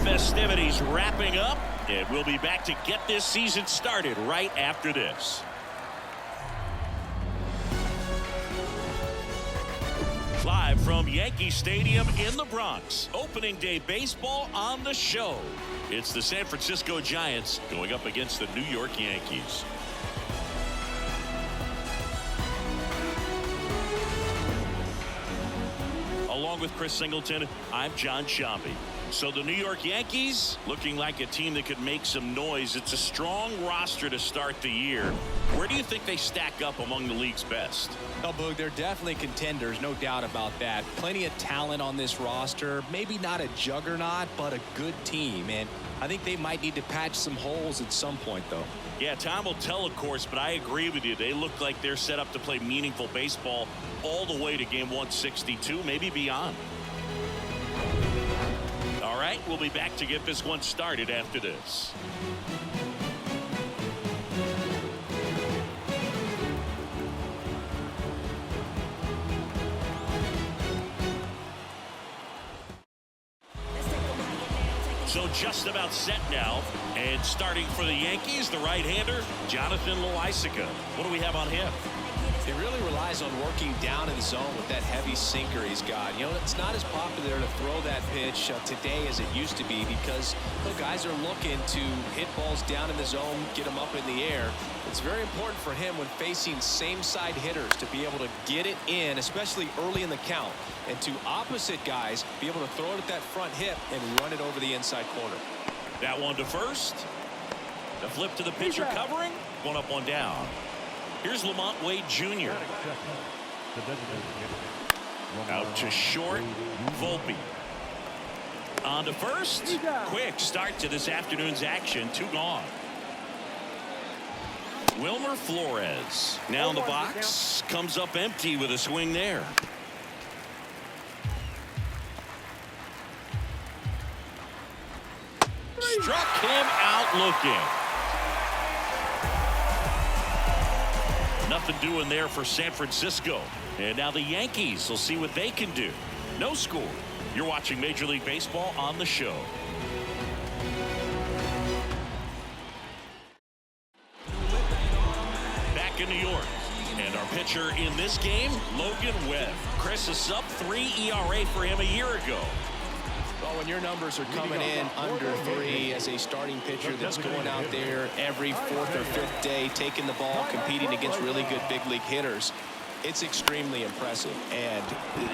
Festivities wrapping up, and we'll be back to get this season started right after this. Live from Yankee Stadium in the Bronx, opening day baseball on the show. It's the San Francisco Giants going up against the New York Yankees. Along with Chris Singleton, I'm John Shambi. So the New York Yankees looking like a team that could make some noise. It's a strong roster to start the year. Where do you think they stack up among the league's best? Oh, Boog, they're definitely contenders, no doubt about that. Plenty of talent on this roster. Maybe not a juggernaut, but a good team. And I think they might need to patch some holes at some point, though. Yeah, time will tell, of course, but I agree with you. They look like they're set up to play meaningful baseball all the way to game 162, maybe beyond. All right, we'll be back to get this one started after this. So just about set now, and starting for the Yankees, the right-hander, Jonathan Loaisiga. What do we have on him? He really relies on working down in the zone with that heavy sinker he's got. You know, it's not as popular to throw that pitch today as it used to be because the guys are looking to hit balls down in the zone, get them up in the air. It's very important for him when facing same-side hitters to be able to get it in, especially early in the count, and to opposite guys be able to throw it at that front hip and run it over the inside corner. That one to first. The flip to the pitcher covering. One up, one down. Here's Lamont Wade Jr. Out to short. Volpe. On to first. Quick start to this afternoon's action. Two gone. Wilmer Flores now in the box. Comes up empty with a swing there. Struck him out looking. Nothing doing there for San Francisco. And now the Yankees will see what they can do. No score. You're watching Major League Baseball on the show. Back in New York. And our pitcher in this game, Logan Webb. Chris, a sub-3 ERA for him a year ago. Well, when your numbers are coming in under 3 as a starting pitcher that's going out there every 4th or 5th day, taking the ball, competing against really good big league hitters, it's extremely impressive. And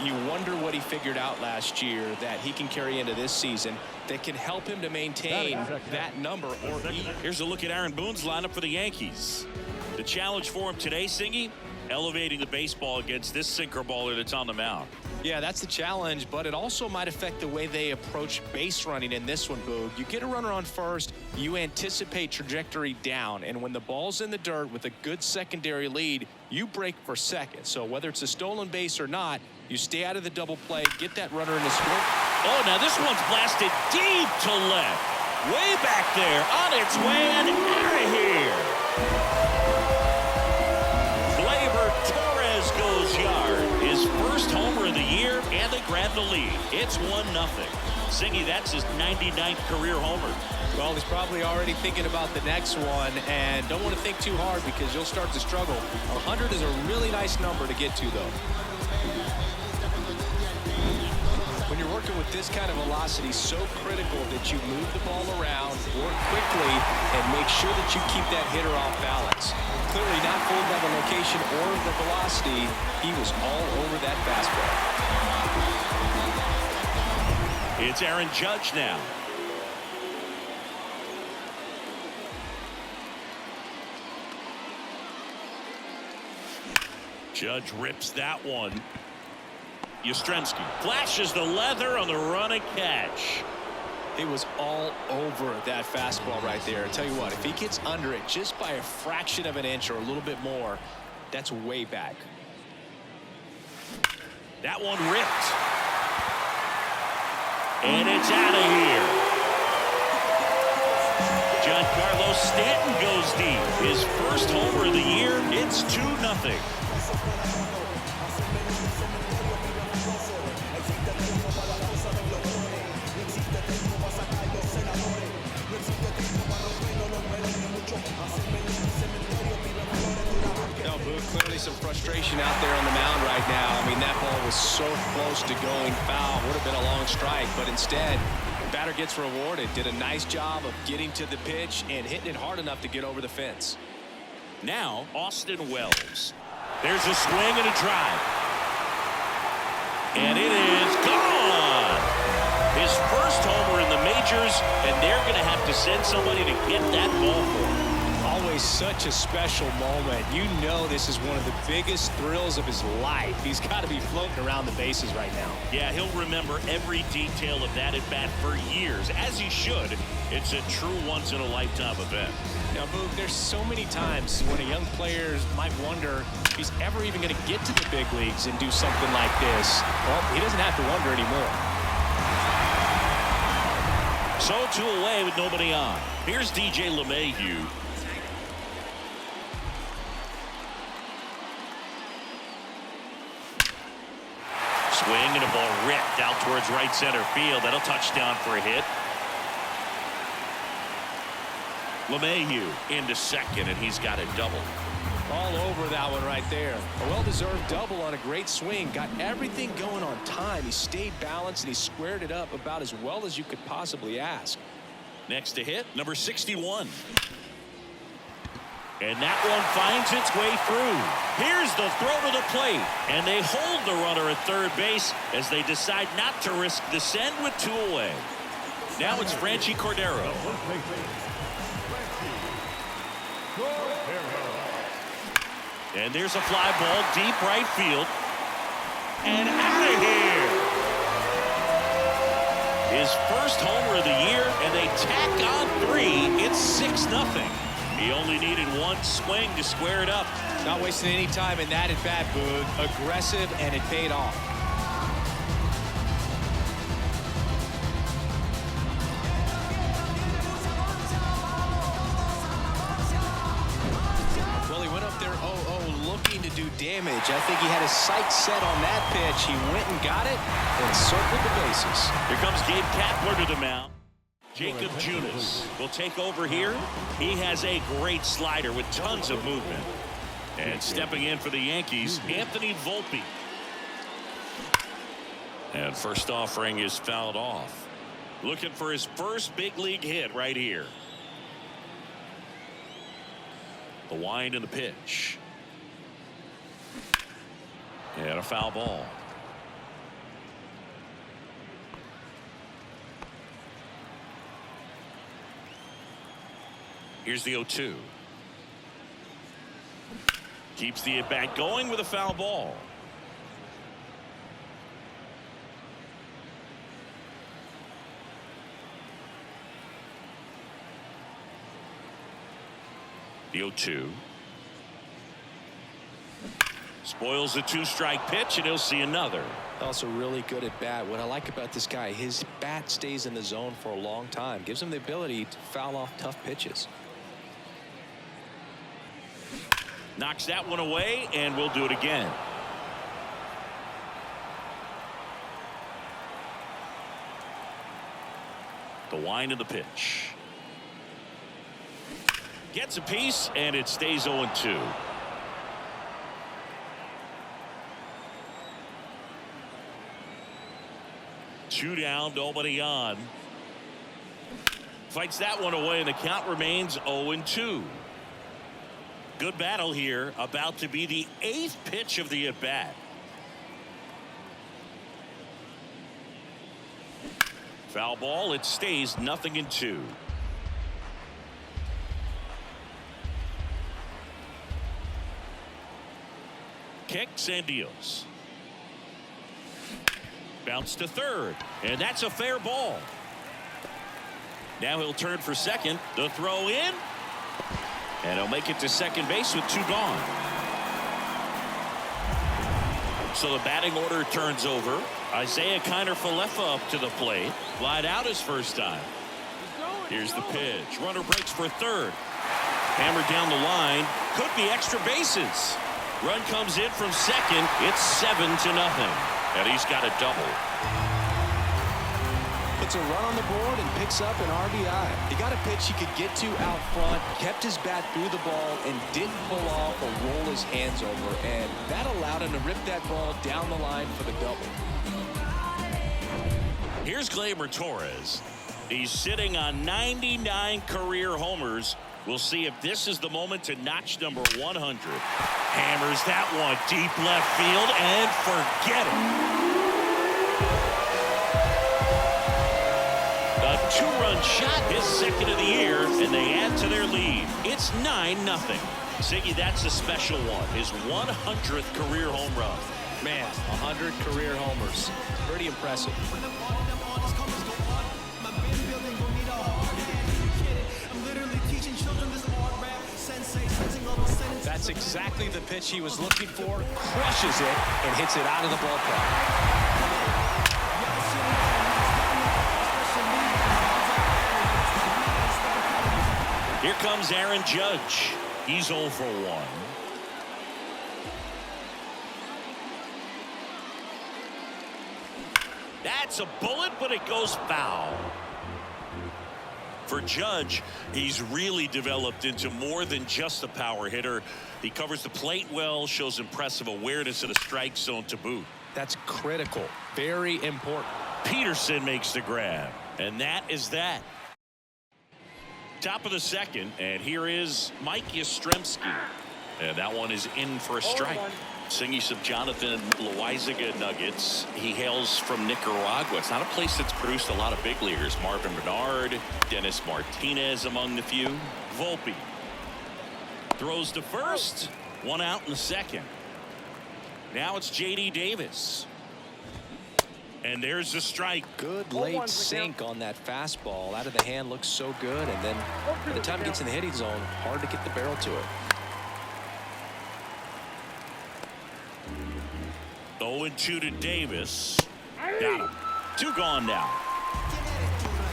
you wonder what he figured out last year that he can carry into this season that can help him to maintain that number or even. Here's a look at Aaron Boone's lineup for the Yankees. The challenge for him today, Singy, elevating the baseball against this sinker baller that's on the mound. Yeah, that's the challenge, but it also might affect the way they approach base running in this one, Boog. You get a runner on first, you anticipate trajectory down, and when the ball's in the dirt with a good secondary lead, you break for second. So whether it's a stolen base or not, you stay out of the double play, get that runner in the score. Oh, now this one's blasted deep to left. Way back there, on its way and out of here. Torres goes yard. His first homer of the year, and they grab the lead. It's 1-0. Singy, that's his 99th career homer. Well, he's probably already thinking about the next one, and don't want to think too hard because you'll start to struggle. 100 is a really nice number to get to, though. When you're working with this kind of velocity, so critical that you move the ball around, work quickly, and make sure that you keep that hitter off balance. Clearly not fooled by the location or the velocity. He was all over that fastball. It's Aaron Judge now. Judge rips that one. Yastrzemski flashes the leather on the run and catch. He was all over that fastball right there. I tell you what, if he gets under it just by a fraction of an inch or a little bit more, that's way back. That one ripped. And it's out of here. Giancarlo Stanton goes deep. His first homer of the year. It's 2-0. Clearly some frustration out there on the mound right now. I mean, that ball was so close to going foul. Would have been a long strike, but instead, the batter gets rewarded. Did a nice job of getting to the pitch and hitting it hard enough to get over the fence. Now, Austin Wells. There's a swing and a drive. And it is gone. His first homer in the majors, and they're going to have to send somebody to get that ball for him. Always such a special moment. You know this is one of the biggest thrills of his life. He's got to be floating around the bases right now. Yeah, he'll remember every detail of that at bat for years, as he should. It's a true once-in-a-lifetime event. Now, Boog, there's so many times when a young player might wonder if he's ever even going to get to the big leagues and do something like this. Well, he doesn't have to wonder anymore. So 2 away with nobody on. Here's DJ LeMahieu. Swing and a ball ripped out towards right center field. That'll touch down for a hit. LeMahieu into second, and he's got a double. All over that one right there. A well-deserved double on a great swing. Got everything going on time. He stayed balanced, and he squared it up about as well as you could possibly ask. Next to hit, number 61. And that one finds its way through. Here's the throw to the plate. And they hold the runner at third base as they decide not to risk the send with 2 away. Now it's Franchy Cordero. And there's a fly ball deep right field. And out of here. His first homer of the year, and they tack on 3. It's 6-0. He only needed one swing to square it up. Not wasting any time in that at bat, Boog. Aggressive, and it paid off. Well, he went up there 0-0 looking to do damage. I think he had his sights set on that pitch. He went and got it and circled the bases. Here comes Gabe Kapler to the mound. Jacob Junis will take over here. He has a great slider with tons of movement. And stepping in for the Yankees, Anthony Volpe. And first offering is fouled off. Looking for his first big league hit right here. The wind and the pitch. And a foul ball. Here's the 0-2. Keeps the at-bat going with a foul ball. The 0-2. Spoils the 2-strike pitch, and he'll see another. Also really good at bat. What I like about this guy, his bat stays in the zone for a long time. Gives him the ability to foul off tough pitches. Knocks that one away, and we'll do it again. The wind of the pitch. Gets a piece, and it stays 0-2. Two down, nobody on. Fights that one away, and the count remains 0-2. Good battle here, about to be the 8th pitch of the at-bat. Foul ball, it stays 0-2. kicks and deals. Bounce to third, and that's a fair ball. Now he'll turn for second. The throw in, and he'll make it to second base with 2 gone. So the batting order turns over. Isaiah Kiner-Falefa up to the plate. Flied out his first time. Here's the pitch. Runner breaks for third. Hammered down the line. Could be extra bases. Run comes in from second. It's 7-0. And he's got a double. Puts a run on the board and picks up an RBI. He got a pitch he could get to out front, kept his bat through the ball, and didn't pull off or roll his hands over. And that allowed him to rip that ball down the line for the double. Here's Gleyber Torres. He's sitting on 99 career homers. We'll see if this is the moment to notch number 100. Hammers that one deep left field and forget it. A 2-run shot, his second of the year, and they add to their lead. It's 9-0. Ziggy, that's a special one. His 100th career home run. Man, 100 career homers. Pretty impressive. That's exactly the pitch he was looking for. Crushes it and hits it out of the ballpark. Here comes Aaron Judge. He's 0 for 1. That's a bullet, but it goes foul. For Judge, he's really developed into more than just a power hitter. He covers the plate well, shows impressive awareness of the strike zone to boot. That's critical. Very important. Peterson makes the grab, and that is that. Top of the second, and here is Mike Yastrzemski. And that one is in for a strike. Singing some Jonathan Loaizaga nuggets. He hails from Nicaragua. It's not a place that's produced a lot of big leaguers. Marvin Bernard, Dennis Martinez among the few. Volpe throws to first. 1 out in the second. Now it's J.D. Davis. And there's the strike. Good late sink on that fastball. Out of the hand, looks so good. And then by the time it gets in the hitting zone, hard to get the barrel to it. 0-2 to Davis. Got him. 2 gone now.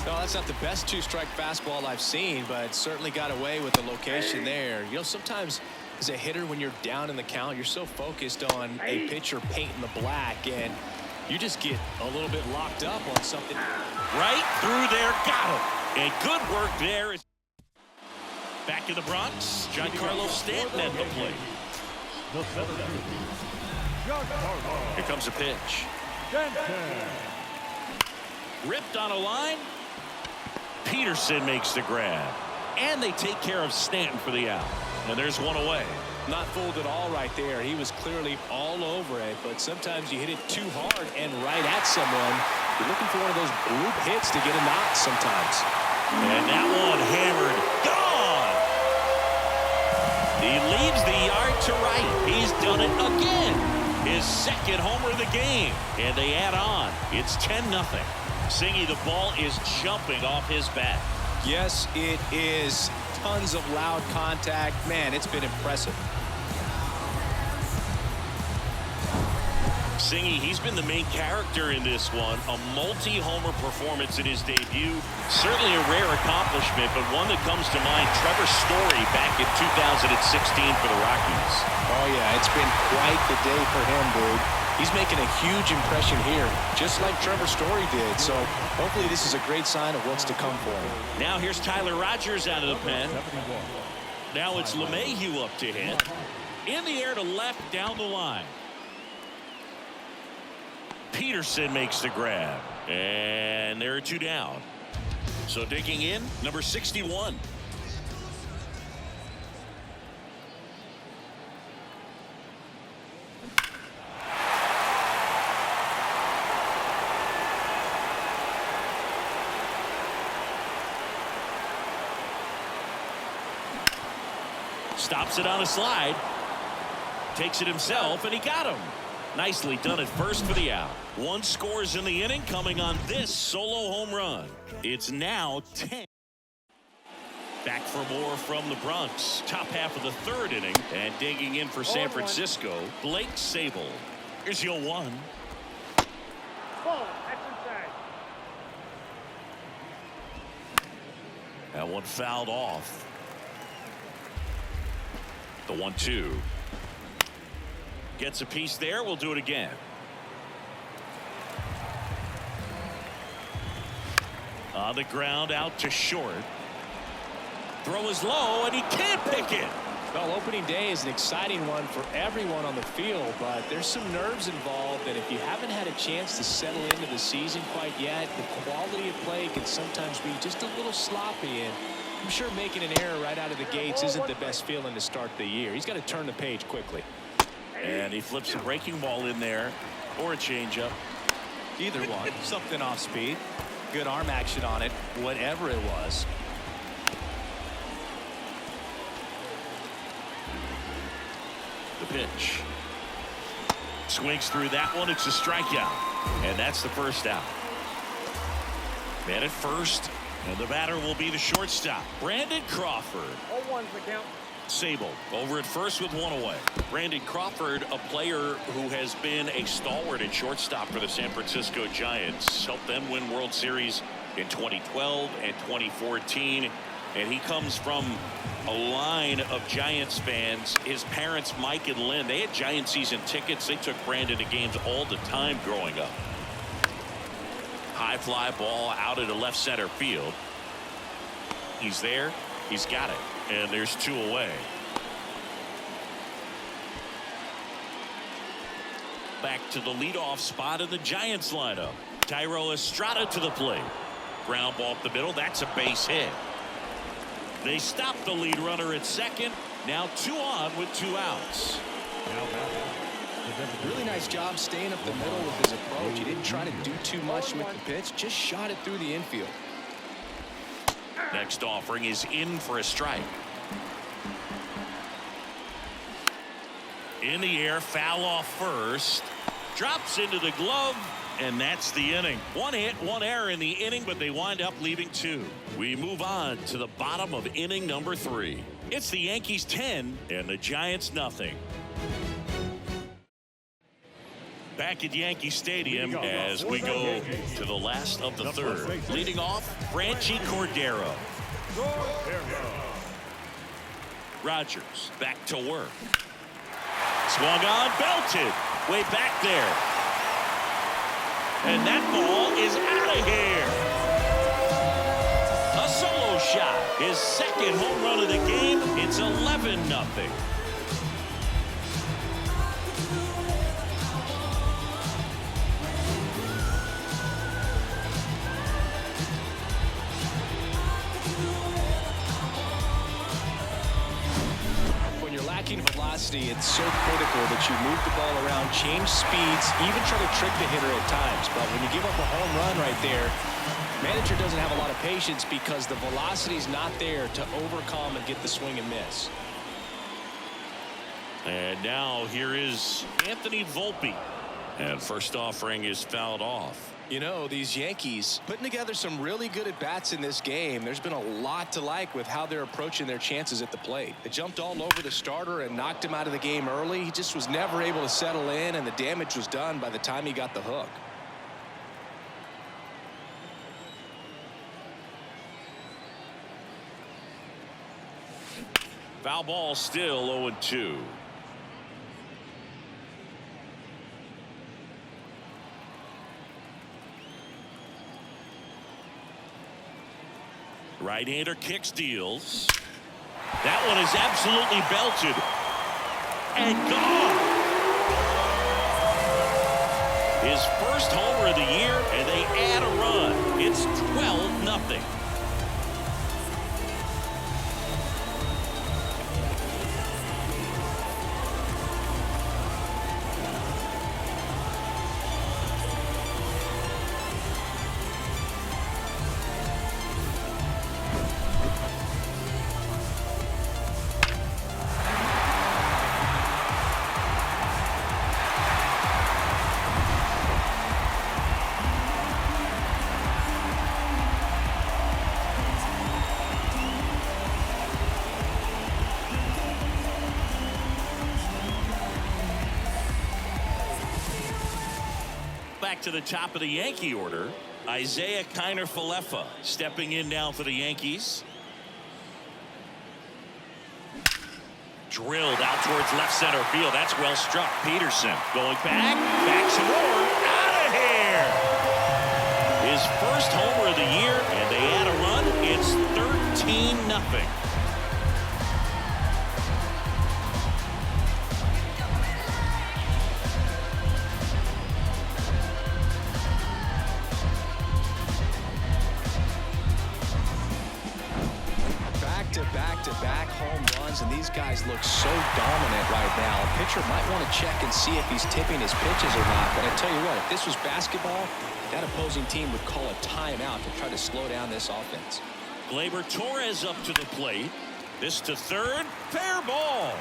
No, that's not the best 2-strike fastball I've seen, but certainly got away with the location there. You know, sometimes as a hitter, when you're down in the count, you're so focused on a pitcher painting the black, and you just get a little bit locked up on something. Right through there. Got him. And good work there. Back in the Bronx, Giancarlo Stanton at the plate. Here comes a pitch. Ripped on a line. Peterson makes the grab. And they take care of Stanton for the out. And there's one away. Not fooled at all right there. He was clearly all over it, but sometimes you hit it too hard and right at someone. You're looking for one of those bloop hits to get a knock sometimes. And that one hammered. Gone! He leaves the yard to right. He's done it again. His second homer of the game. And they add on. It's 10-0. Singy, the ball is jumping off his bat. Yes, it is. Tons of loud contact. Man, it's been impressive. Singy, he's been the main character in this one. A multi-homer performance in his debut. Certainly a rare accomplishment, but one that comes to mind. Trevor Story back in 2016 for the Rockies. Oh, yeah, it's been quite the day for him, dude. He's making a huge impression here, just like Trevor Story did. So hopefully this is a great sign of what's to come for him. Now here's Tyler Rogers out of the pen. Now it's LeMahieu up to hit. In the air to left down the line. Peterson makes the grab. And there are 2 down. So digging in, number 61. Stops it on a slide. takes it himself, and he got him. Nicely done at first for the out. One scores in the inning coming on this solo home run. It's now 10. Back for more from the Bronx. Top half of the third inning. And digging in for San Francisco, Blake Sable. Here's your 1. That one fouled off. The 1-2. Gets a piece there. We'll do it again. On the ground, out to short. Throw is low, and he can't pick it. Well, opening day is an exciting one for everyone on the field, but there's some nerves involved, and if you haven't had a chance to settle into the season quite yet, the quality of play can sometimes be just a little sloppy, and I'm sure making an error right out of the gates isn't the best feeling to start the year. He's got to turn the page quickly. And he flips a breaking ball in there, or a changeup. Either one. Something off speed. Good arm action on it, whatever it was. The pitch. Swings through that one. It's a strikeout. And that's the first out. Man at first. And the batter will be the shortstop, Brandon Crawford. 0-1's the count. Sable over at first with one away. Brandon Crawford, a player who has been a stalwart at shortstop for the San Francisco Giants. Helped them win World Series in 2012 and 2014. And he comes from a line of Giants fans. His parents, Mike and Lynn, they had Giant season tickets. They took Brandon to games all the time growing up. High fly ball out into left center field. He's there. He's got it. And there's 2 away. Back to the leadoff spot in the Giants lineup. Thairo Estrada to the plate. Ground ball up the middle. That's a base hit. They stop the lead runner at second. Now 2 on with 2 outs. Really nice job staying up the middle with his approach. He didn't try to do too much with the pitch, just shot it through the infield. Next offering is in for a strike. In the air, foul off first. Drops into the glove, and that's the inning. 1 hit, 1 error in the inning, but they wind up leaving 2. We move on to the bottom of inning number 3. It's the Yankees 10 and the Giants nothing. Back at Yankee Stadium as we go to the last of the third. Leading off, Franchy Cordero. Rogers back to work. Swung on, belted. Way back there. And that ball is out of here. A solo shot. His second home run of the game. It's 11-0. Velocity, it's so critical that you move the ball around, change speeds, even try to trick the hitter at times. But when you give up a home run right there, manager doesn't have a lot of patience because the velocity is not there to overcome and get the swing and miss. And now here is Anthony Volpe. And first offering is fouled off. You know, these Yankees putting together some really good at-bats in this game. There's been a lot to like with how they're approaching their chances at the plate. They jumped all over the starter and knocked him out of the game early. He just was never able to settle in, and the damage was done by the time he got the hook. Foul ball still 0-2. Right-hander kicks, deals. That one is absolutely belted. And gone. His first homer of the year, and they add a run. It's 12-0. back to the top of the Yankee order. Isaiah Kiner-Falefa stepping in now for the Yankees. Drilled out towards left center field. That's well struck. Peterson going back some more. Out of here. His first homer of the year, and they add a run. It's 13-0. Back-to-back home runs, and these guys look so dominant right now. A pitcher might want to check and see if he's tipping his pitches or not. But I tell you what, if this was basketball, that opposing team would call a timeout to try to slow down this offense. Gleyber Torres up to the plate. This to third. Fair ball.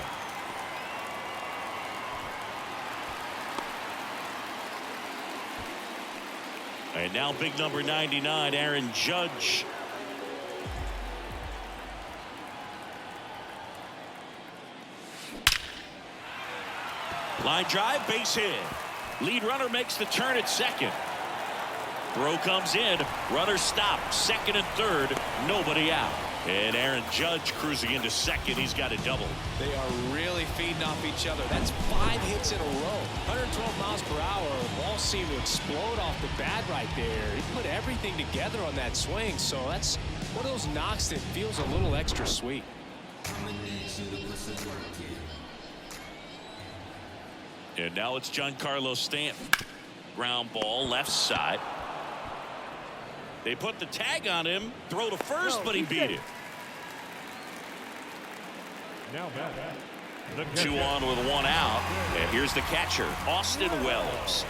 And now big number 99, Aaron Judge. Line drive, base hit. Lead runner makes the turn at second. Throw comes in. Runner stopped. Second and third. Nobody out. And Aaron Judge cruising into second. He's got a double. They are really feeding off each other. That's 5 hits in a row. 112 miles per hour. Ball seemed to explode off the bat right there. He put everything together on that swing. So that's one of those knocks that feels a little extra sweet. And now it's Giancarlo Stanton. Ground ball left side. They put the tag on him. Throw to first, but he beat it. Now back. 2 on with 1 out. And here's the catcher, Austin Wells.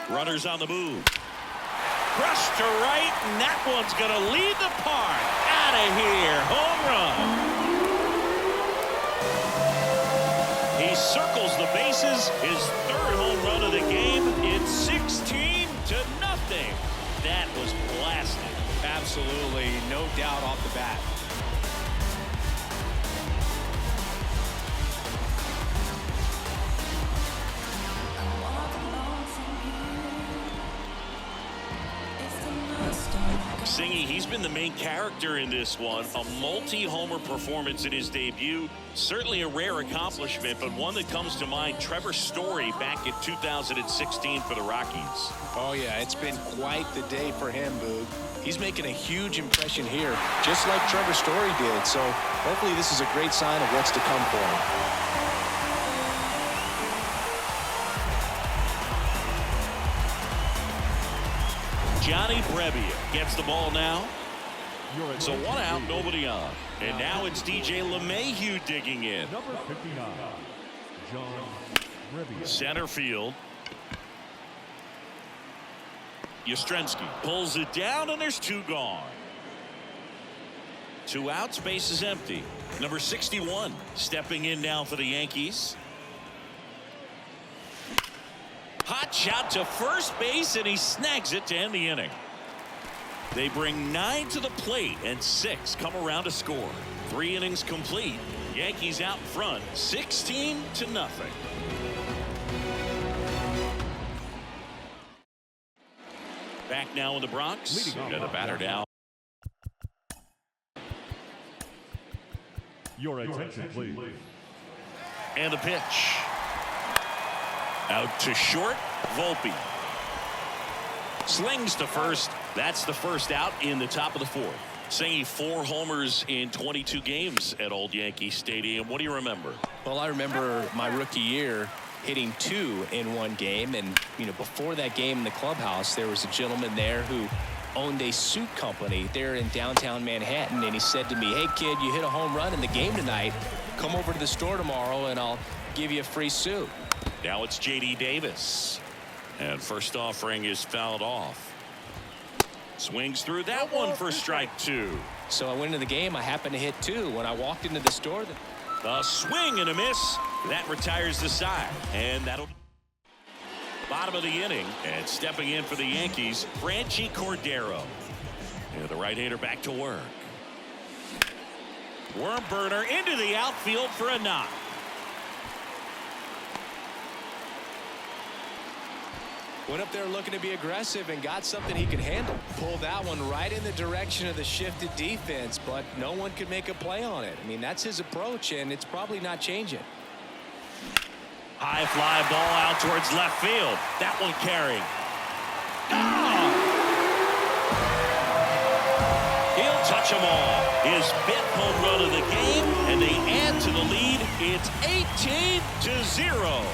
Runners on the move. Crushed to right, and that one's going to lead the park. Out of here. Home run. He circles the bases. His 3rd home run of the game. It's 16-0. That was blasted. Absolutely, no doubt off the bat. Singy, he's been the main character in this one. A multi-homer performance in his debut. Certainly a rare accomplishment, but one that comes to mind. Trevor Story back in 2016 for the Rockies. Oh, yeah, it's been quite the day for him, Boog. He's making a huge impression here, just like Trevor Story did. So hopefully this is a great sign of what's to come for him. Johnny Brebbia gets the ball now. So 1 out, nobody on. And now it's DJ LeMahieu digging in. Number 59, John Brebbia. Center field. Yastrzemski pulls it down, and there's 2 gone. 2 outs, base is empty. Number 61 stepping in now for the Yankees. Hot shot to first base, and he snags it to end the inning. They bring 9 to the plate, and 6 come around to score. 3 innings complete. Yankees out front, 16-0. Back now in the Bronx. And the batter now. Your attention, please. And the pitch. Out to short, Volpe. Slings to first. That's the first out in the top of the 4th. Saying 4 homers in 22 games at Old Yankee Stadium. What do you remember? Well, I remember my rookie year hitting 2 in 1 game. And, you know, before that game in the clubhouse, there was a gentleman there who owned a suit company there in downtown Manhattan. And he said to me, "Hey, kid, you hit a home run in the game tonight. Come over to the store tomorrow and I'll give you a free suit." Now it's J.D. Davis. And first offering is fouled off. Swings through that one for strike 2. So I went into the game. I happened to hit 2. When I walked into the store, A swing and a miss. That retires the side. And that'll bottom of the inning. And stepping in for the Yankees, Franchi Cordero. And the right-hander back to work. Worm burner into the outfield for a knock. Went up there looking to be aggressive and got something he could handle. Pulled that one right in the direction of the shifted defense, but no one could make a play on it. I mean, that's his approach, and it's probably not changing. High fly ball out towards left field. That one carrying. Oh! He'll touch them all. His 5th home run of the game, and they add to the lead. It's 18-0.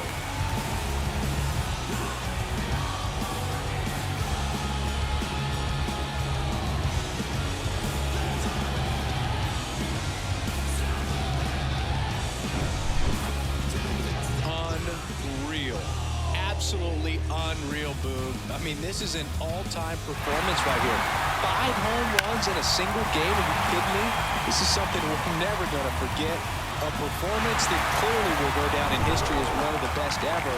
Absolutely unreal, Boog. I mean, this is an all-time performance right here. 5 home runs in a single game. Are you kidding me? This is something we're never going to forget. A performance that clearly will go down in history as one of the best ever.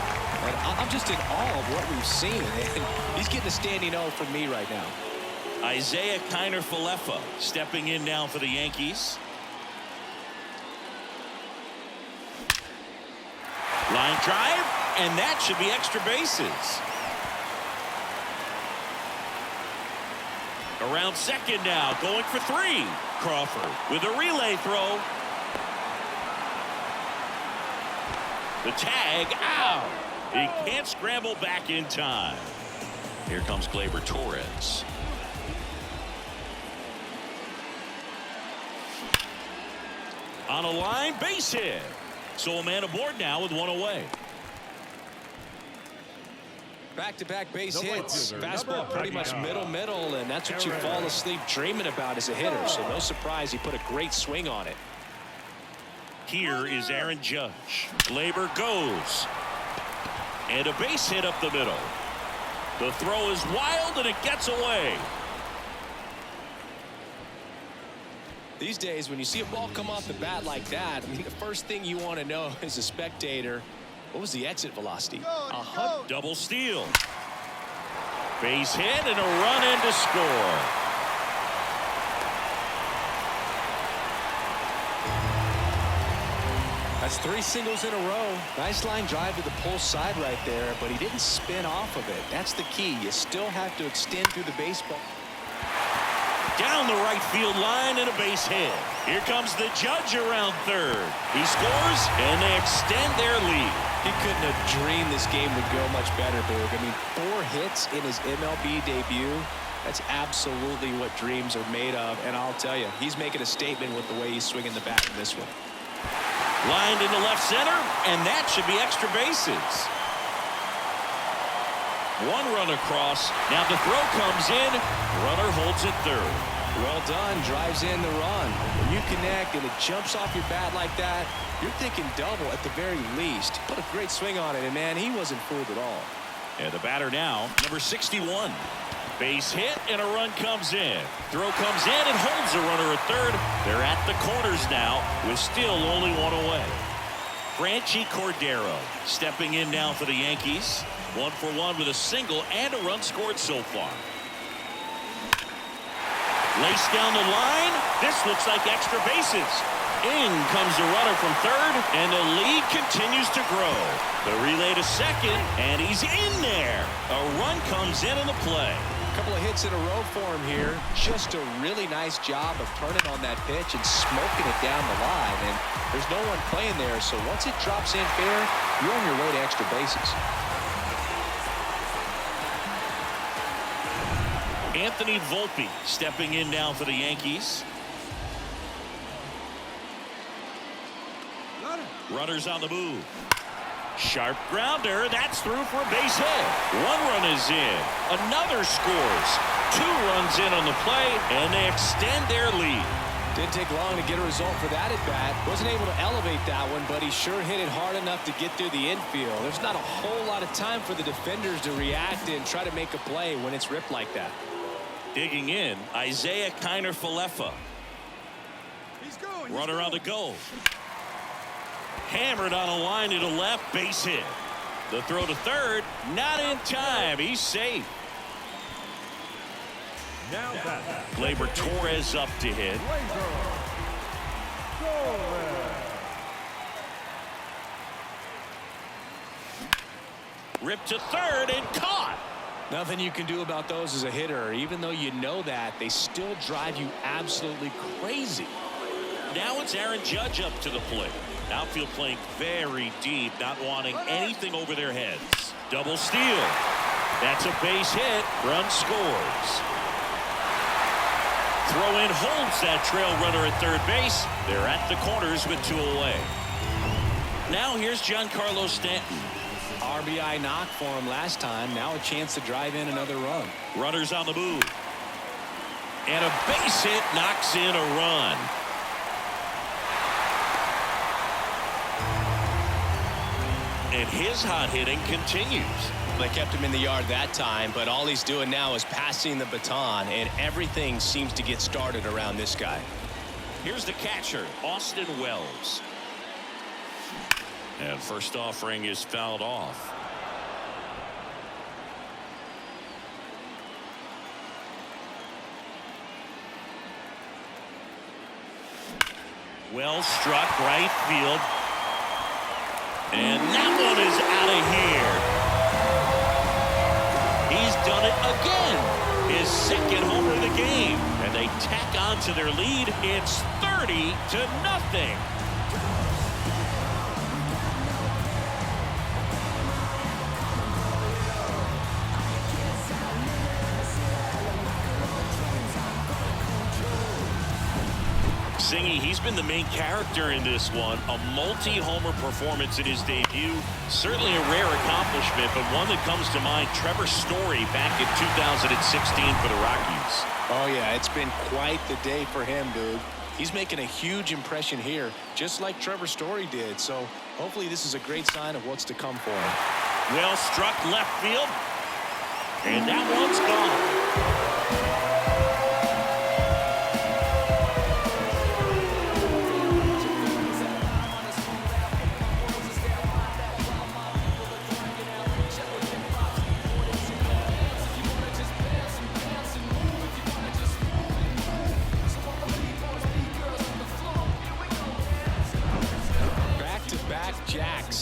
And I'm just in awe of what we've seen. And he's getting a standing O from me right now. Isaiah Kiner-Falefa stepping in now for the Yankees. Line drive, and that should be extra bases. Around second now, going for 3. Crawford with a relay throw. The tag out. He can't scramble back in time. Here comes Gleyber Torres. On a line, base hit. So a man aboard now with 1 away. Back-to-back base The hits. right fielder, Fastball number pretty much 39. middle, and that's what you fall asleep dreaming about as a hitter. So no surprise he put a great swing on it. Here is Aaron Judge. Gleyber goes. And a base hit up the middle. The throw is wild, and it gets away. These days, when you see a ball come off the bat like that, I mean, the first thing you want to know as a spectator, what was the exit velocity? Double steal. Base hit and a run in to score. That's 3 singles in a row. Nice line drive to the pull side right there, but he didn't spin off of it. That's the key. You still have to extend through the baseball. Down the right field line and a base hit. Here comes the Judge around third. He scores, and they extend their lead. He couldn't have dreamed this game would go much better, Boog. I mean, 4 hits in his MLB debut. That's absolutely what dreams are made of. And I'll tell you, he's making a statement with the way he's swinging the bat in this one. Lined into left center, and that should be extra bases. 1 run across. Now the throw comes in. Runner holds it third. Well done. Drives in the run. When you connect and it jumps off your bat like that, you're thinking double at the very least. Put a great swing on it, and man, he wasn't fooled at all. And the batter now, number 61. Base hit, and a run comes in. Throw comes in and holds the runner at third. They're at the corners now with still only 1 away. Franchi Cordero stepping in now for the Yankees. 1 for 1 with a single and a run scored so far. Laced down the line. This looks like extra bases. In comes the runner from third, and the lead continues to grow. The relay to second, and he's in there. A run comes in on the play. A couple of hits in a row for him here. Just a really nice job of turning on that pitch and smoking it down the line. And there's no one playing there, so once it drops in fair, you're on your way to extra bases. Anthony Volpe stepping in now for the Yankees. Runners on the move. Sharp grounder. That's through for a base hit. 1 run is in. Another scores. 2 runs in on the play, and they extend their lead. Didn't take long to get a result for that at bat. Wasn't able to elevate that one, but he sure hit it hard enough to get through the infield. There's not a whole lot of time for the defenders to react and try to make a play when it's ripped like that. Digging in, Isaiah Kiner-Falefa. Runner on the go. Hammered on a line to the left, base hit. The throw to third, not in time. He's safe. Now that Gleyber Torres up to hit. Ripped to third and caught. Nothing you can do about those as a hitter. Even though you know that, they still drive you absolutely crazy. Now it's Aaron Judge up to the plate. Outfield playing very deep, not wanting anything over their heads. Double steal. That's a base hit. Run scores. Throw in holds that trail runner at third base. They're at the corners with 2 away. Now here's Giancarlo Stanton. RBI knock for him last time. Now a chance to drive in another run. Runners on the move. And a base hit knocks in a run. And his hot hitting continues. They kept him in the yard that time, but all he's doing now is passing the baton, and everything seems to get started around this guy. Here's the catcher, Austin Wells. And first offering is fouled off. Wells struck right field. And that one is out of here. He's done it again. His second homer of the game. And they tack on to their lead. It's 30-0. Singy, he's been the main character in this one. A multi-homer performance in his debut. Certainly a rare accomplishment, but one that comes to mind. Trevor Story back in 2016 for the Rockies. Oh, yeah, it's been quite the day for him, dude. He's making a huge impression here, just like Trevor Story did. So hopefully this is a great sign of what's to come for him. Well struck left field. And that one's gone.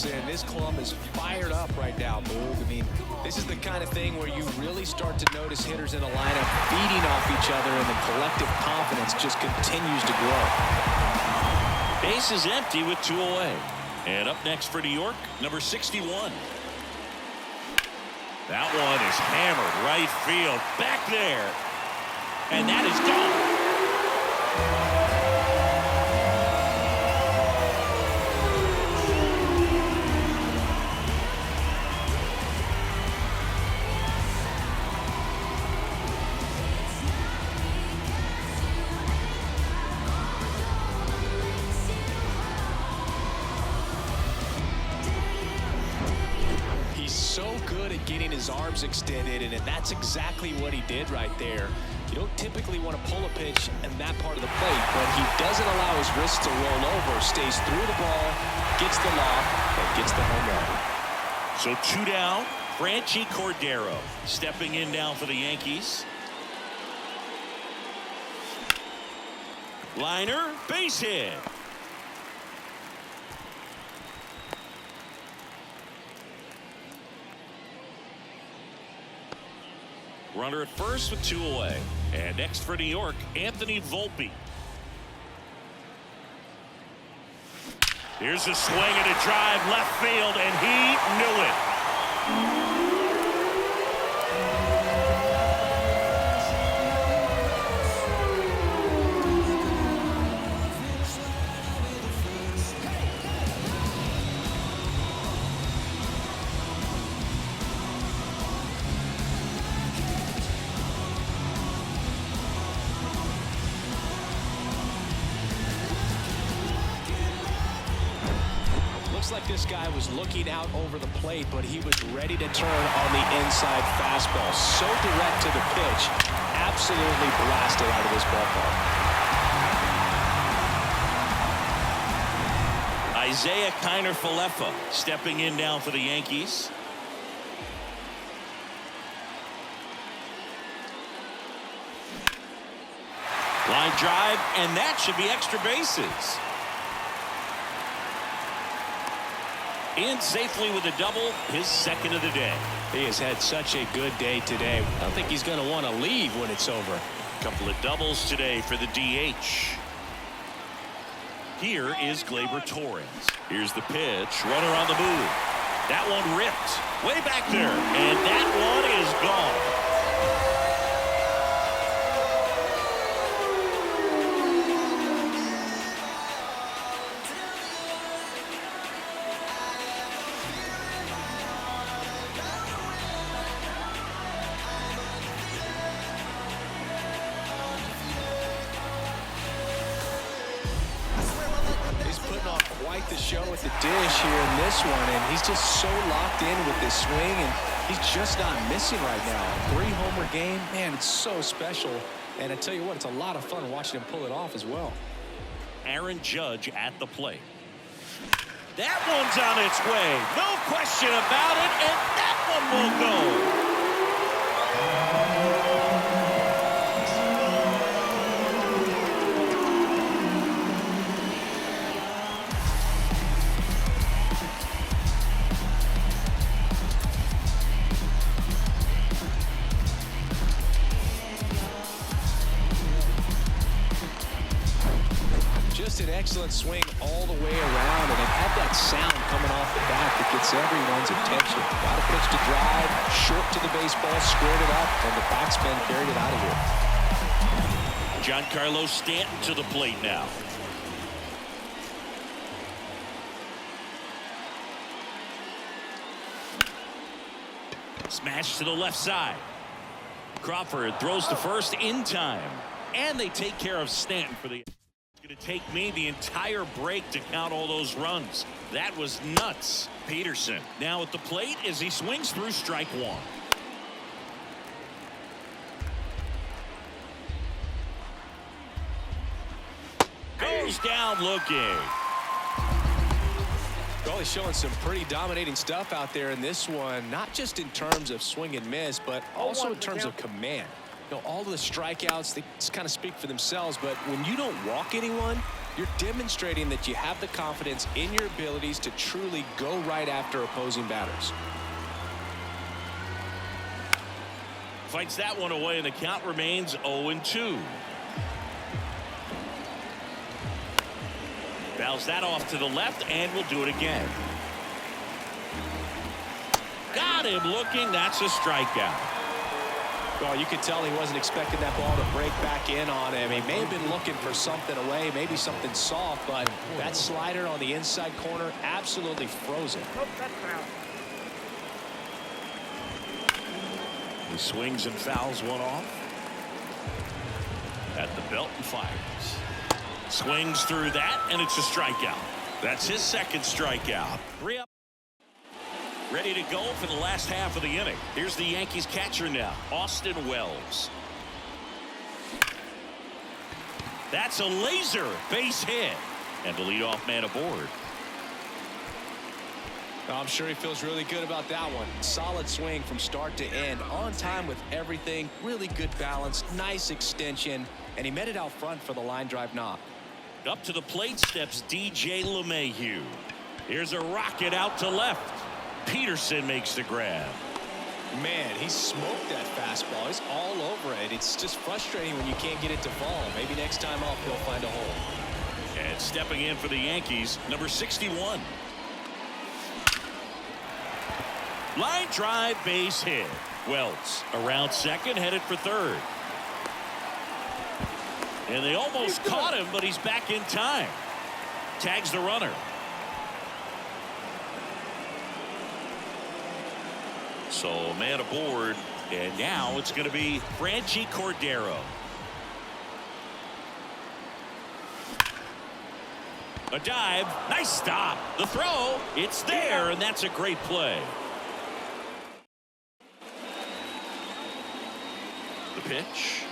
And this club is fired up right now, Boog. I mean, this is the kind of thing where you really start to notice hitters in a lineup feeding off each other, and the collective confidence just continues to grow. Base is empty with 2 away. And up next for New York, number 61. That one is hammered right field. Back there. And that is gone. Getting his arms extended, and that's exactly what he did right there. You don't typically want to pull a pitch in that part of the plate, but he doesn't allow his wrists to roll over, stays through the ball, gets the lob, and gets the home run. So 2 down. Franchi Cordero stepping in now for the Yankees. Liner, base hit. Runner at first with 2 away. And next for New York, Anthony Volpe. Here's a swing and a drive left field, and he knew it. Like this guy was looking out over the plate, but he was ready to turn on the inside fastball. So direct to the pitch, absolutely blasted out of this ballpark. Isaiah Kiner-Falefa stepping in now for the Yankees. Line drive, and that should be extra bases. In safely with a double, his second of the day. He has had such a good day today. I don't think he's going to want to leave when it's over. A couple of doubles today for the DH. Here is Gleyber Torres. Here's the pitch. Runner on the move. That one ripped way back there, and that one is gone. Quite the show at the dish here in this one, and he's just so locked in with this swing, and he's just not missing right now. 3-homer game, man, it's so special. And I tell you what, it's a lot of fun watching him pull it off as well. Aaron Judge at the plate. That one's on its way. No question about it, and that one will go. An excellent swing all the way around, and it had that sound coming off the bat that gets everyone's attention. Got a pitch to drive, short to the baseball, squared it up, and the backspin carried it out of here. Giancarlo Stanton to the plate now. Smash to the left side. Crawford throws to first in time, and they take care of Stanton for the. Going to take me the entire break to count all those runs. That was nuts. Peterson now at the plate as he swings through strike one. Goes down looking. Well, he's showing some pretty dominating stuff out there in this one, not just in terms of swing and miss, but also in terms of command. You know, all the strikeouts, they just kind of speak for themselves, but when you don't walk anyone, you're demonstrating that you have the confidence in your abilities to truly go right after opposing batters. Fights that one away, and the count remains 0-2. Fouls that off to the left, and will do it again. Got him looking. That's a strikeout. Well, you could tell he wasn't expecting that ball to break back in on him. He may have been looking for something away, maybe something soft, but that slider on the inside corner absolutely frozen. He swings and fouls one off. At the belt and fires. Swings through that, and it's a strikeout. That's his second strikeout. 3 up. Ready to go for the last half of the inning. Here's the Yankees catcher now, Austin Wells. That's a laser base hit, and the leadoff man aboard. I'm sure he feels really good about that one. Solid swing from start to end, on time with everything, really good balance, nice extension, and he met it out front for the line drive knock. Up to the plate steps DJ LeMahieu. Here's a rocket out to left. Peterson makes the grab. Man, he smoked that fastball. He's all over it. It's just frustrating when you can't get it to fall. Maybe next time up he'll find a hole. And stepping in for the Yankees, number 61. Line drive, base hit. Wells around second, headed for third. And they almost caught him, but he's back in time. Tags the runner. So man aboard, and now it's going to be Franchi Cordero. A dive, nice stop. The throw, it's there, and that's a great play. The pitch.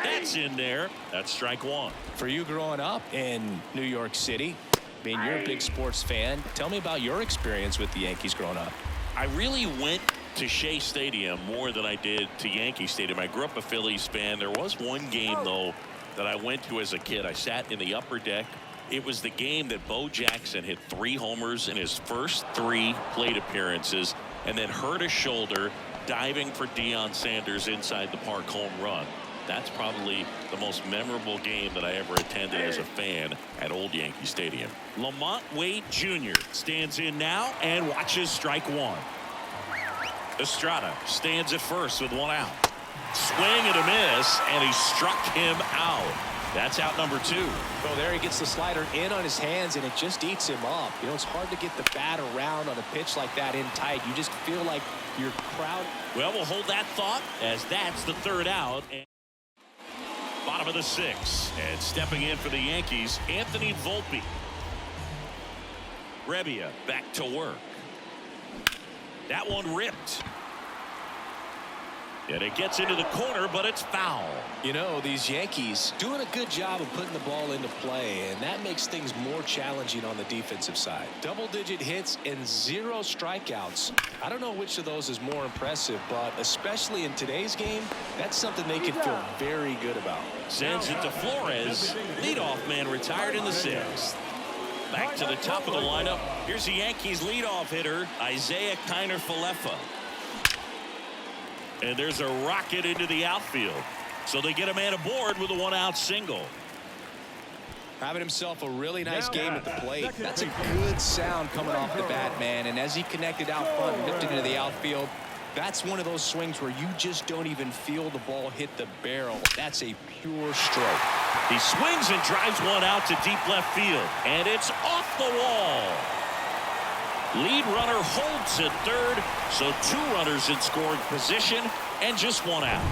That's in there. That's strike one. For you growing up in New York City, being you're a big sports fan, tell me about your experience with the Yankees growing up. I really went to Shea Stadium more than I did to Yankee Stadium. I grew up a Phillies fan. There was one game, though, that I went to as a kid. I sat in the upper deck It was the game that Bo Jackson hit 3 homers in his first 3 plate appearances and then hurt his shoulder diving for Deion Sanders' inside the park home run. That's probably the most memorable game that I ever attended as a fan at Old Yankee Stadium. Lamont Wade Jr. stands in now and watches strike 1. Estrada stands at first with 1 out. Swing and a miss, and he struck him out. That's out number 2. Well, there he gets the slider in on his hands, and it just eats him up. You know, it's hard to get the bat around on a pitch like that in tight. You just feel like your crowd. Well, we'll hold that thought as that's the 3rd out. Bottom of the 6th, and stepping in for the Yankees, Anthony Volpe. Rebbia back to work. That one ripped. And it gets into the corner, but it's foul. You know, these Yankees doing a good job of putting the ball into play, and that makes things more challenging on the defensive side. Double-digit hits and 0 strikeouts. I don't know which of those is more impressive, but especially in today's game, that's something they can feel very good about. Sends it to Flores. Leadoff man retired in the 6th. Back to the top of the lineup. Here's the Yankees leadoff hitter, Isaiah Kiner-Falefa. And there's a rocket into the outfield. So they get a man aboard with a 1-out single. Having himself a really nice game at the plate. That's a good sound coming off the bat, man. And as he connected out front and lifted into the outfield, that's one of those swings where you just don't even feel the ball hit the barrel. That's a pure stroke. He swings and drives one out to deep left field. And it's off the wall. Lead runner holds at 3rd, so 2 runners in scoring position and just 1 out.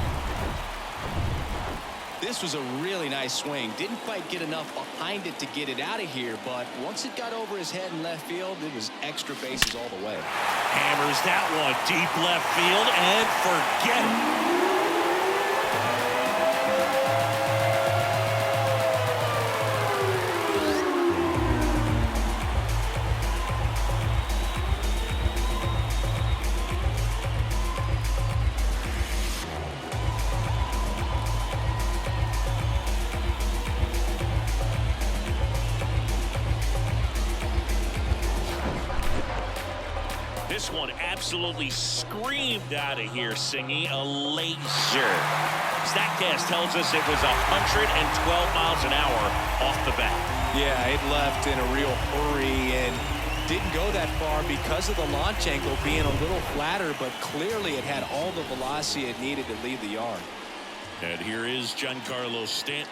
This was a really nice swing. Didn't quite get enough behind it to get it out of here, but once it got over his head in left field, it was extra bases all the way. Hammers that one deep left field and forget it. This one absolutely screamed out of here, singing a laser. StatCast tells us it was 112 miles an hour off the bat. Yeah, it left in a real hurry and didn't go that far because of the launch angle being a little flatter, but clearly it had all the velocity it needed to leave the yard. And here is Giancarlo Stanton.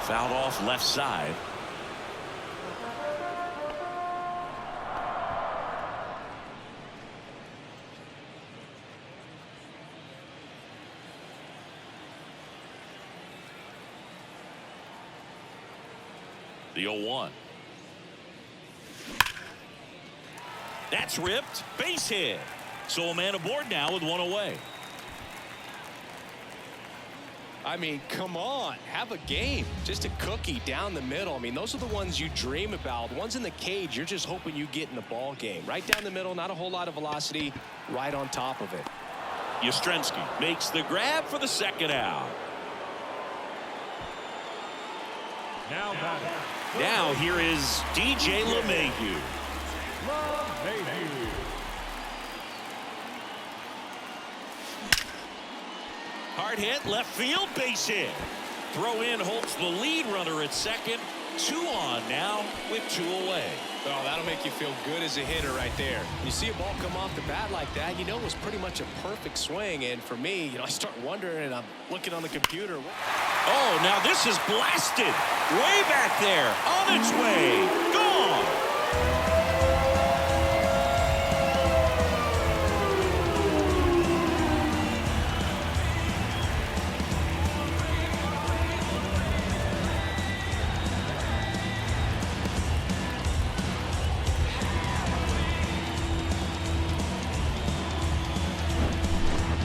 Fouled off left side. The 0-1. That's ripped. Base hit. So a man aboard now with 1 away. I mean, come on, have a game. Just a cookie down the middle. I mean, those are the ones you dream about. The ones in the cage, you're just hoping you get in the ball game. Right down the middle, not a whole lot of velocity, right on top of it. Yastrzemski makes the grab for the 2nd out. Now here is DJ LeMahieu. Hard hit, left field, base hit. Throw in holds the lead runner at 2nd. 2 on now with 2 away. Well, that'll make you feel good as a hitter right there. You see a ball come off the bat like that, you know it was pretty much a perfect swing. And for me, you know, I start wondering, and I'm looking on the computer. Oh, now this is blasted. Way back there. On its way. Gone.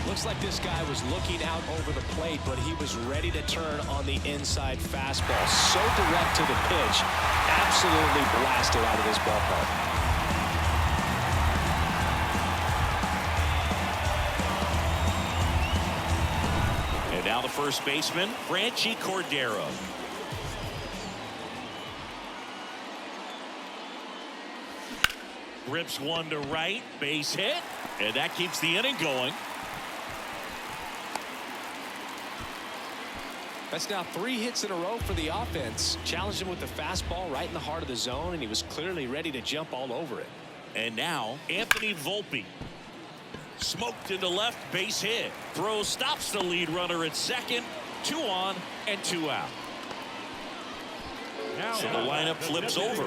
Looks like this guy was looking out over the plate, but he was ready to turn on the inside fastball. So direct to the pitch. Absolutely blasted out of this ballpark. And now the first baseman, Franchy Cordero. Rips one to right, base hit, and that keeps the inning going. That's now 3 hits in a row for the offense. Challenged him with the fastball right in the heart of the zone, and he was clearly ready to jump all over it. And now Anthony Volpe. Smoked into left, base hit. Throw stops the lead runner at second. 2 on and 2 out. So the lineup flips over.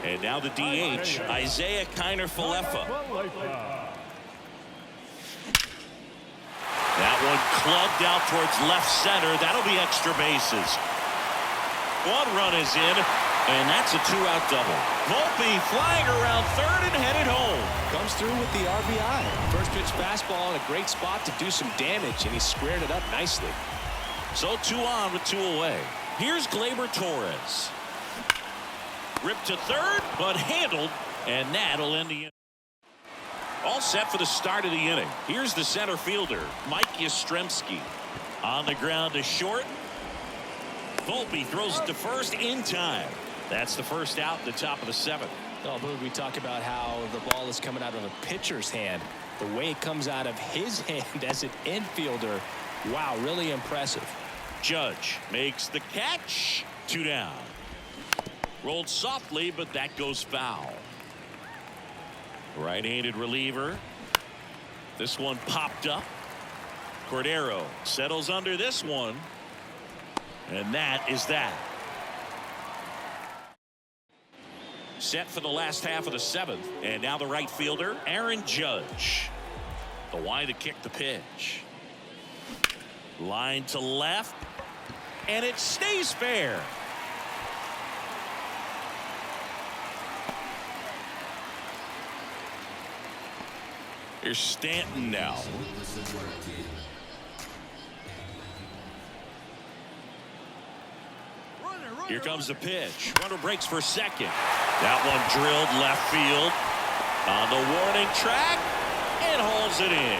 And now the DH, Isaiah Kiner-Falefa. That one clubbed out towards left center. That'll be extra bases. 1 run is in, and that's a 2-out double. Volpe flying around third and headed home. Comes through with the RBI. First pitch fastball in a great spot to do some damage, and he squared it up nicely. So 2 on with 2 away. Here's Gleyber Torres. Ripped to third, but handled, and that'll end the inning. All set for the start of the inning. Here's the center fielder, Mike Yastrzemski. On the ground to short. Volpe throws it to first in time. That's the first out, the top of the 7th. Oh, Boog, we talk about how the ball is coming out of a pitcher's hand. The way it comes out of his hand as an infielder, wow, really impressive. Judge makes the catch. 2 down. Rolled softly, but that goes foul. Right-handed reliever. This one popped up. Cordero settles under this one. And that is that. Set for the last half of the 7th. And now the right fielder, Aaron Judge. The wide to kick the pitch. Line to left. And it stays fair. Here's Stanton now. Here comes the pitch. Runner breaks for second. That one drilled left field. On the warning track. And hauls it in.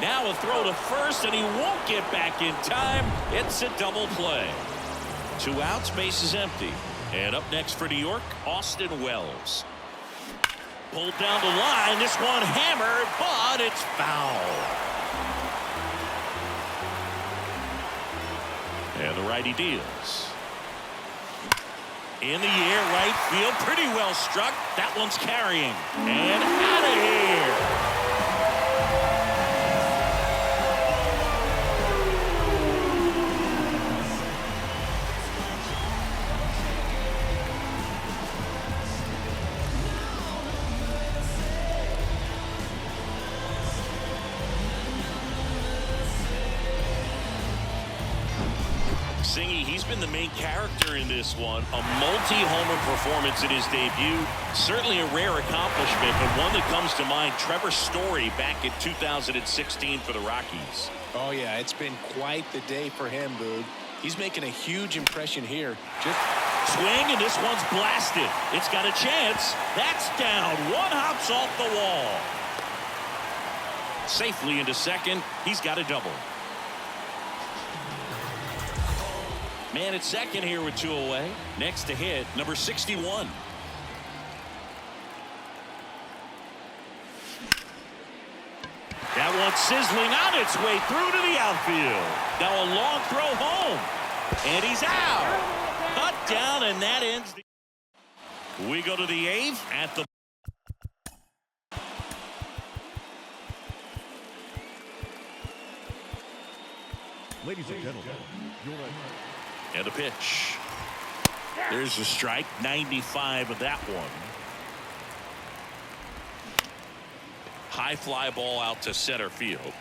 Now a throw to first, and he won't get back in time. It's a double play. 2 outs, base is empty. And up next for New York, Austin Wells. Pulled down the line. This one hammered, but it's foul. And the righty deals. In the air, right field, pretty well struck. That one's carrying. And out of here. Singy, he's been the main character in this one. A multi-homer performance in his debut. Certainly a rare accomplishment, but one that comes to mind. Trevor Story back in 2016 for the Rockies. Oh, yeah, it's been quite the day for him, Boog. He's making a huge impression here. Just swing, and this one's blasted. It's got a chance. That's down. One hops off the wall. Safely into second. He's got a double. Man at second here with 2 away. Next to hit, number 61. That one sizzling on its way through to the outfield. Now a long throw home. And he's out. Cut down, and that ends the... We go to the 8th at the... Ladies and gentlemen, your and a pitch. There's the strike. 95 of that one. High fly ball out to center field.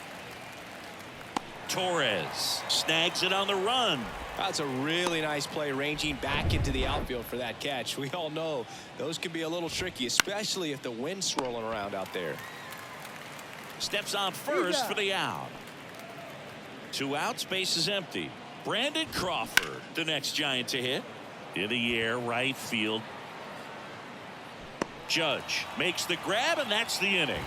Torres snags it on the run. That's a really nice play, ranging back into the outfield for that catch. We all know those can be a little tricky, especially if the wind's swirling around out there. Steps on first for the out. 2 outs, base is empty. Brandon Crawford, the next Giant to hit. In the air, right field. Judge makes the grab, and that's the inning.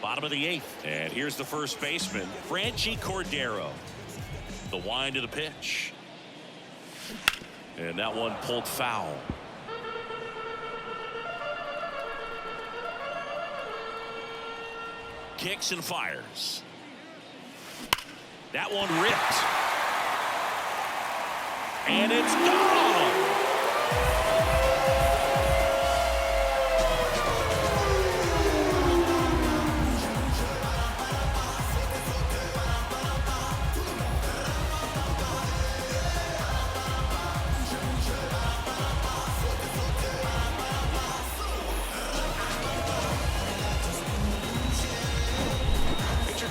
Bottom of the 8th. And here's the first baseman, Franchi Cordero. The wind of the pitch. And that one pulled foul. Kicks and fires. That one ripped. And it's gone.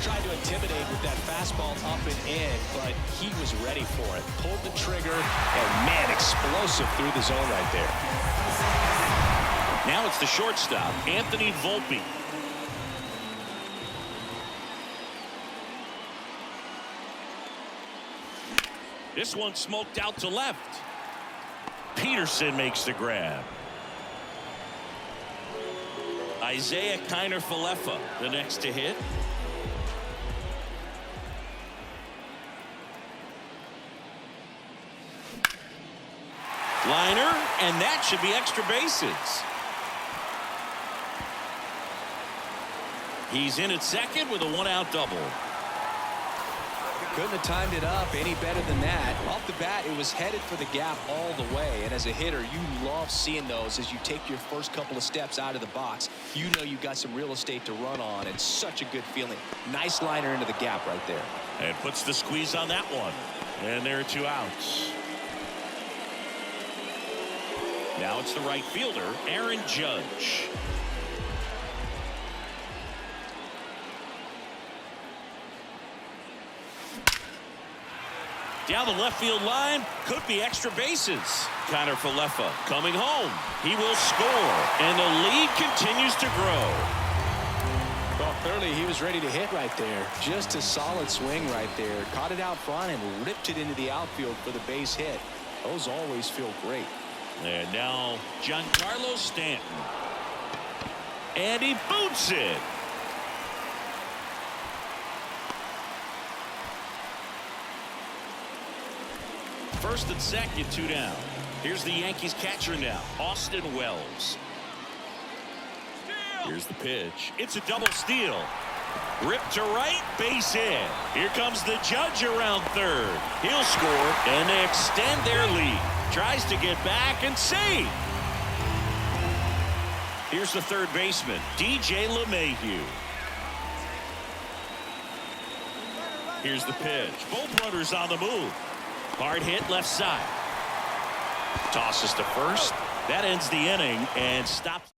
Tried to intimidate with that fastball up and in, but he was ready for it. Pulled the trigger, and man, explosive through the zone right there. Now it's the shortstop, Anthony Volpe. This one smoked out to left. Peterson makes the grab. Isaiah Kiner-Falefa, the next to hit. Liner, and that should be extra bases. He's in at second with a one-out double. Couldn't have timed it up any better than that. Off the bat, it was headed for the gap all the way. And as a hitter, you love seeing those as you take your first couple of steps out of the box. You know you've got some real estate to run on, and such a good feeling. Nice liner into the gap right there. And puts the squeeze on that one. And there are 2 outs. Now it's the right fielder, Aaron Judge. Down the left field line, could be extra bases. Kiner-Falefa coming home. He will score, and the lead continues to grow. Well, clearly he was ready to hit right there. Just a solid swing right there. Caught it out front and ripped it into the outfield for the base hit. Those always feel great. And now Giancarlo Stanton. And he boots it. First and second, 2 down. Here's the Yankees catcher now, Austin Wells. Here's the pitch. It's a double steal. Ripped to right, base hit. Here comes the Judge around third. He'll score, and they extend their lead. Tries to get back and save. Here's the third baseman, DJ LeMahieu. Here's the pitch. Both runners on the move. Hard hit left side. Tosses to first. That ends the inning and stops.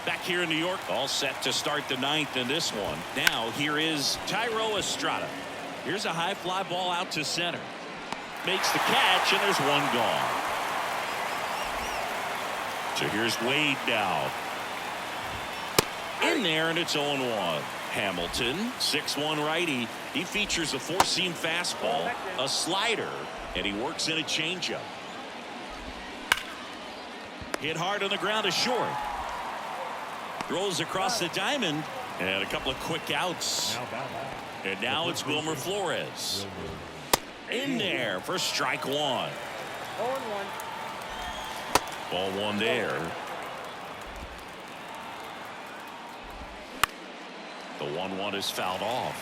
Back here in New York, all set to start the 9th in this one. Now here is Thairo Estrada. Here's a high fly ball out to center. Makes the catch, and there's one gone. So here's Wade now. In there, and it's 0-1. Hamilton, 6'1" righty. He features a 4-seam fastball, a slider, and he works in a changeup. Hit hard on the ground to short. Throws across the diamond, and a couple of quick outs. And now it's Wilmer Flores. In there for strike 1. 0-1. Ball 1 there. The 1-1 is fouled off.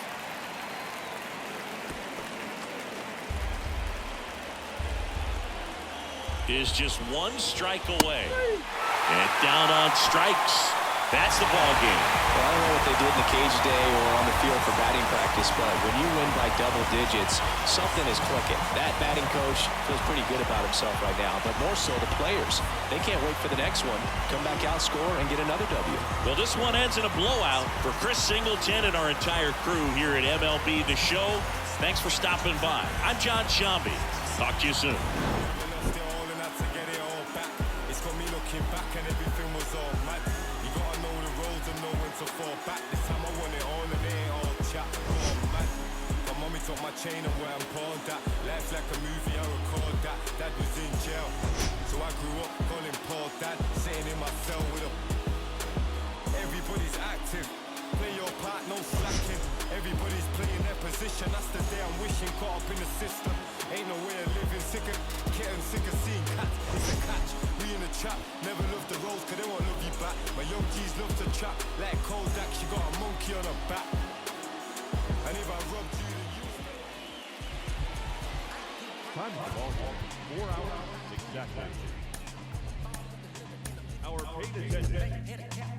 Is just 1 strike away. And down on strikes. That's the ball game. Well, I don't know what they did in the cage today or on the field for batting practice, but when you win by double digits, something is clicking. That batting coach feels pretty good about himself right now, but more so the players. They can't wait for the next one. Come back out, score, and get another W. Well, this one ends in a blowout. For Chris Singleton and our entire crew here at MLB The Show, thanks for stopping by. I'm John Shambi. Talk to you soon. Took my chain and where I'm pawned that. Life's like a movie, I record that. Dad was in jail, so I grew up calling Paul Dad. Sitting in my cell with a. Everybody's active. Play your part, no slacking. Everybody's playing their position. That's the day I'm wishing. Caught up in the system. Ain't no way of living. Sick of getting sick of seeing cats. It's a catch. We in the trap. Never love the roads, cause they won't love you back. My young G's love to trap. Like Kodak, she got a monkey on her back. And if I rubbed you, then you. Time of ball game, 4 hours, exactly. Our paid attention.